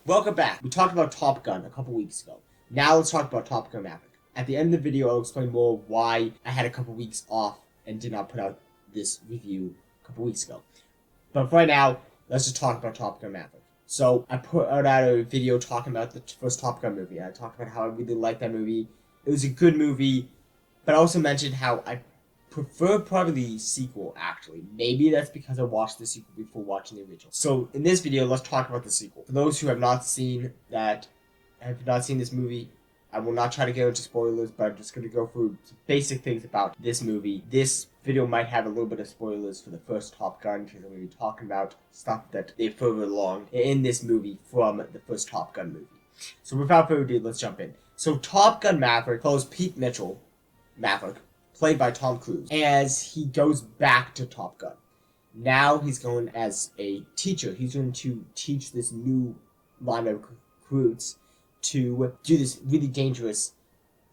Welcome back. We talked about Top Gun a couple weeks ago. Now let's talk about Top Gun Maverick. At the end of the video, I'll explain more why I had a couple weeks off and did not put out this review a couple weeks ago. But for right now, let's just talk about Top Gun Maverick. So I put out a video talking about the first Top Gun movie. I talked about how I really liked that movie. It was a good movie, but I also mentioned how I prefer probably the sequel, actually. Maybe that's because I watched the sequel before watching the original. So in this video, let's talk about the sequel. For those who have not seen this movie, I will not try to get into spoilers, but I'm just going to go through some basic things about this movie. This video might have a little bit of spoilers for the first Top Gun, because I'm going to be talking about stuff that they further along in this movie from the first Top Gun movie. So without further ado, let's jump in. So Top Gun Maverick follows Pete Mitchell, Maverick, played by Tom Cruise, as he goes back to Top Gun. Now he's going as a teacher. He's going to teach this new line of recruits to do this really dangerous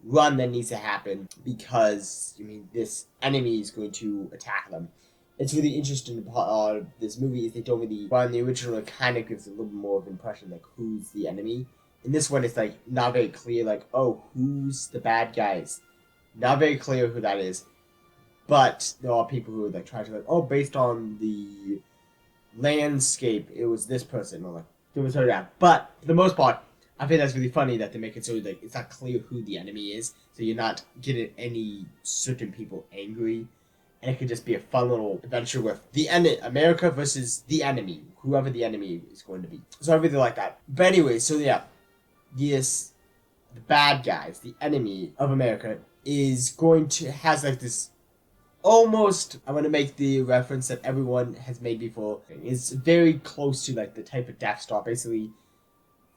run that needs to happen because, this enemy is going to attack them. It's really interesting part of this movie is they don't really, while in the original it kind of gives a little bit more of an impression like who's the enemy. In this one it's like not very clear like, oh, who's the bad guys? Not very clear who that is, but there are people who are like trying to like, based on the landscape, it was this person, or like there was that. But for the most part, I think that's really funny that they make it so like it's not clear who the enemy is, so you're not getting any certain people angry, and it could just be a fun little adventure with America versus the enemy, whoever the enemy is going to be. So I really like that. But anyway, so yeah, yes, the bad guys, the enemy of America, has like this almost, I want to make the reference that everyone has made before. It's very close to like the type of Death Star. Basically,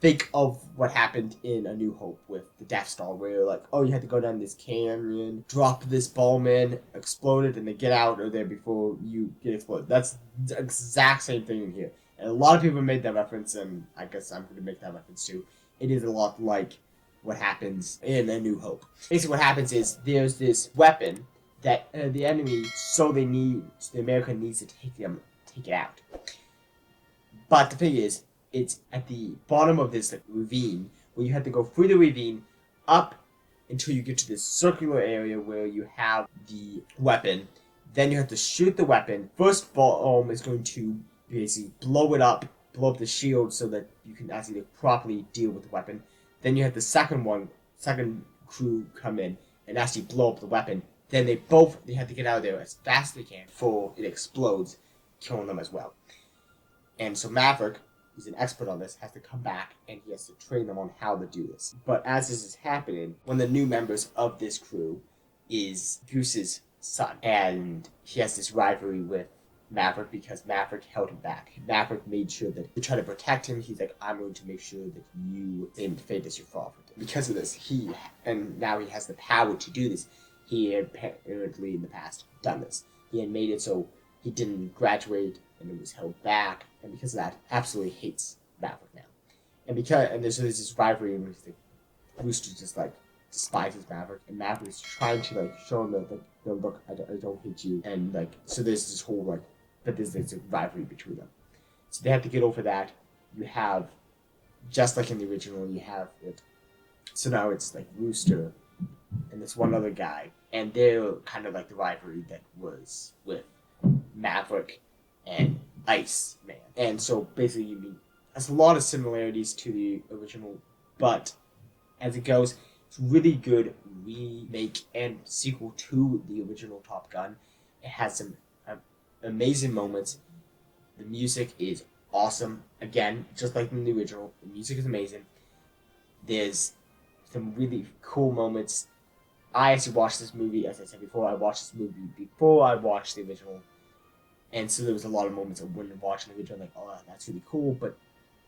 think of what happened in A New Hope with the Death Star, where like, you had to go down this canyon, drop this bomb in, explode it, and then get out of there before you get exploded. That's the exact same thing in here. And a lot of people made that reference, and I guess I'm going to make that reference too. It is a lot like what happens in A New Hope. Basically what happens is there's this weapon that the enemy, the America needs to take it out. But the thing is, it's at the bottom of this ravine, where you have to go through the ravine up until you get to this circular area where you have the weapon. Then you have to shoot the weapon. First bomb is going to basically blow up the shield so that you can actually properly deal with the weapon. Then you have the second crew come in and actually blow up the weapon. Then they have to get out of there as fast as they can before it explodes, killing them as well. And so Maverick, who's an expert on this, has to come back and he has to train them on how to do this. But as this is happening, one of the new members of this crew is Goose's son. And he has this rivalry with Maverick because Maverick held him back. Maverick made sure that to try to protect him, he's like, I'm going to make sure that you same fate as your father. Because of this, now he has the power to do this. He had apparently in the past done this. He had made it so he didn't graduate and it was held back, and because of that, absolutely hates Maverick now. And there's this rivalry in which the Rooster just like despises Maverick, and Maverick is trying to like show him that no, look, I don't hate you, and like so there's this whole like, but there's a rivalry between them. So they have to get over that. You have, just like in the original, you have it. So now it's like Rooster and this one other guy, and they're kind of like the rivalry that was with Maverick and Iceman. And so basically, there's a lot of similarities to the original, but as it goes, it's really good remake and sequel to the original Top Gun. It has some amazing moments. The music is awesome. Again, just like in the original, the music is amazing. There's some really cool moments. I actually watched this movie, as I said before, I watched this movie before I watched the original. And so there was a lot of moments of when watching the original, like, that's really cool, but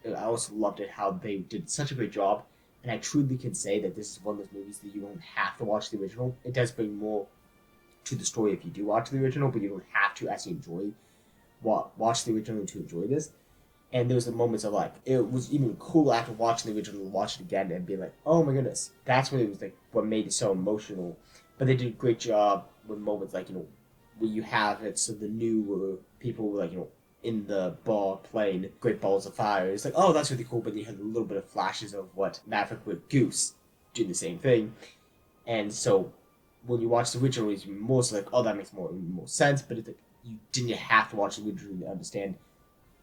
I also loved it how they did such a great job. And I truly can say that this is one of those movies that you don't have to watch the original. It does bring more to the story if you do watch the original, but you don't have to actually watch the original to enjoy this. And there was the moments of like, it was even cool after watching the original to watch it again and be like, oh my goodness, that's when it was like what made it so emotional. But they did a great job with moments like, where you have it so the new people were like, in the bar playing Great Balls of Fire. It's like, oh, that's really cool, but you had a little bit of flashes of what Maverick with Goose doing the same thing. And so when you watch the original, it's mostly like, oh, that makes more sense, but it's like, you didn't have to watch the original to understand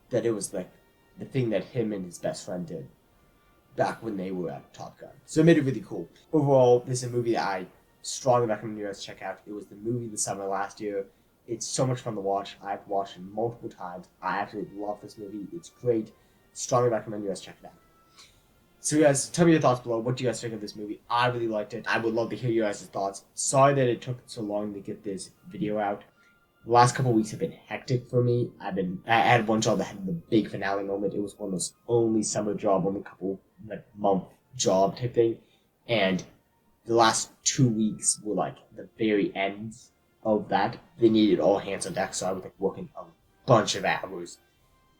that it was like the thing that him and his best friend did back when they were at Top Gun. So it made it really cool. Overall, this is a movie that I strongly recommend you guys check out. It was the movie of the summer last year. It's so much fun to watch. I've watched it multiple times. I absolutely love this movie. It's great. Strongly recommend you guys check it out. So guys, tell me your thoughts below. What do you guys think of this movie? I really liked it. I would love to hear your guys' thoughts. Sorry that it took so long to get this video out. The last couple of weeks have been hectic for me. I had one job that had the big finale moment. It was one of those only summer job, only couple month job type thing. And the last 2 weeks were like the very ends of that. They needed all hands on deck, so I was like working a bunch of hours.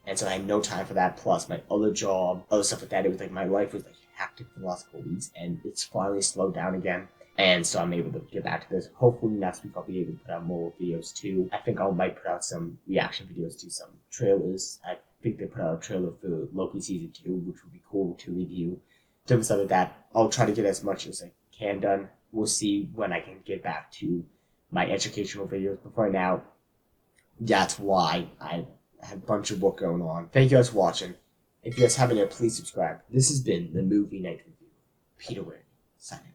And so I had no time for that, plus my other job, other stuff like that. It was like my life was like hectic for the last couple of weeks, and it's finally slowed down again. And so I'm able to get back to this. Hopefully next week I'll be able to put out more videos too. I think I might put out some reaction videos to some trailers. I think they put out a trailer for Loki Season 2, which would be cool to review. Different stuff like that. I'll try to get as much as I can done. We'll see when I can get back to my educational videos. But for now, that's why I have a bunch of work going on. Thank you guys for watching. If you guys haven't yet, please subscribe. This has been the Movie Night Review. Peter Ware, signing.